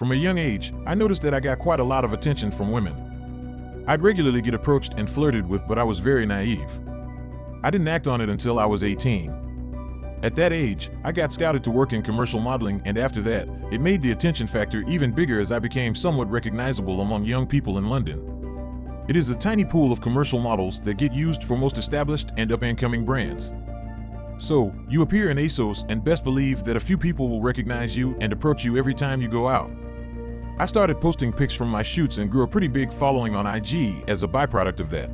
From a young age, I noticed that I got quite a lot of attention from women. I'd regularly get approached and flirted with, but I was very naive. I didn't act on it until I was 18. At that age, I got scouted to work in commercial modeling, and after that, it made the attention factor even bigger as I became somewhat recognizable among young people in London. It is a tiny pool of commercial models that get used for most established and up-and-coming brands. So, you appear in Asos and best believe that a few people will recognize you and approach you every time you go out. I started posting pics from my shoots and grew a pretty big following on IG as a byproduct of that.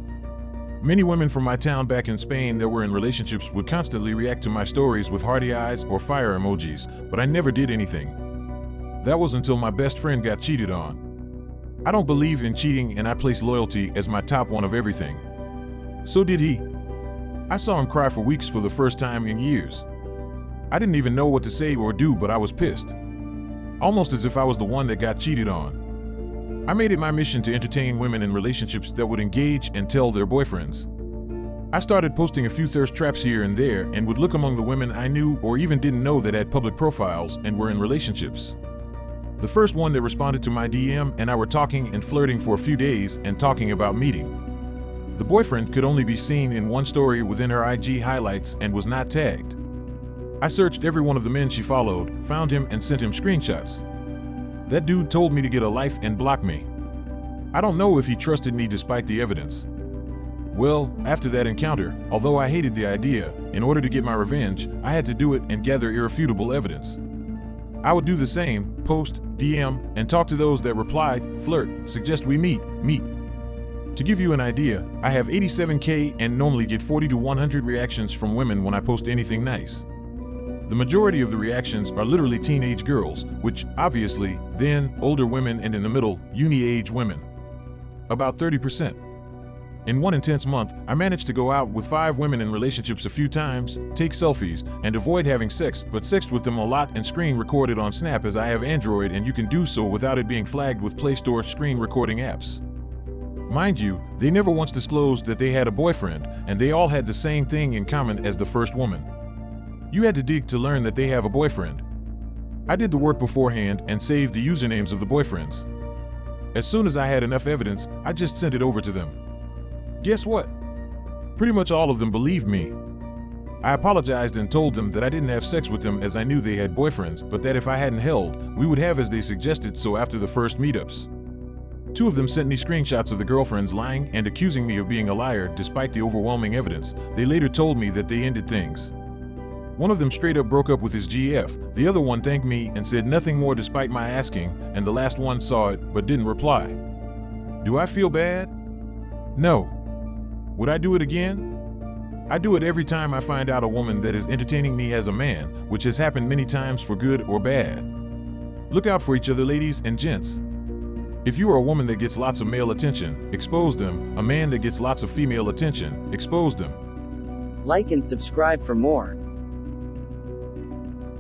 Many women from my town back in Spain that were in relationships would constantly react to my stories with hearty eyes or fire emojis, but I never did anything. That was until my best friend got cheated on. I don't believe in cheating, and I place loyalty as my top one of everything. So did he. I saw him cry for weeks for the first time in years. I didn't even know what to say or do, but I was pissed. Almost as if I was the one that got cheated on. I made it my mission to entertain women in relationships that would engage and tell their boyfriends. I started posting a few thirst traps here and there and would look among the women I knew or even didn't know that had public profiles and were in relationships. The first one that responded to my DM and I were talking and flirting for a few days and talking about meeting. The boyfriend could only be seen in one story within her IG highlights and was not tagged. I searched every one of the men she followed, found him and sent him screenshots. That dude told me to get a life and block me. I don't know if he trusted me despite the evidence. Well, after that encounter, although I hated the idea, in order to get my revenge, I had to do it and gather irrefutable evidence. I would do the same, post, DM, and talk to those that replied, flirt, suggest we meet. To give you an idea, I have 87K and normally get 40 to 100 reactions from women when I post anything nice. The majority of the reactions are literally teenage girls, which, obviously, then, older women and in the middle, uni-age women. About 30%. In one intense month, I managed to go out with 5 women in relationships a few times, take selfies, and avoid having sex, but sexed with them a lot and screen recorded on Snap as I have Android and you can do so without it being flagged with Play Store screen recording apps. Mind you, they never once disclosed that they had a boyfriend, and they all had the same thing in common as the first woman. You had to dig to learn that they have a boyfriend. I did the work beforehand and saved the usernames of the boyfriends. As soon as I had enough evidence, I just sent it over to them. Guess what? Pretty much all of them believed me. I apologized and told them that I didn't have sex with them as I knew they had boyfriends, but that if I hadn't held, we would have as they suggested so after the first meetups. 2 of them sent me screenshots of the girlfriends lying and accusing me of being a liar despite the overwhelming evidence. They later told me that they ended things. One of them straight up broke up with his GF, the other one thanked me and said nothing more despite my asking, and the last one saw it but didn't reply. Do I feel bad? No. Would I do it again? I do it every time I find out a woman that is entertaining me as a man, which has happened many times for good or bad. Look out for each other, ladies and gents. If you are a woman that gets lots of male attention, expose them. A man that gets lots of female attention, expose them. Like and subscribe for more.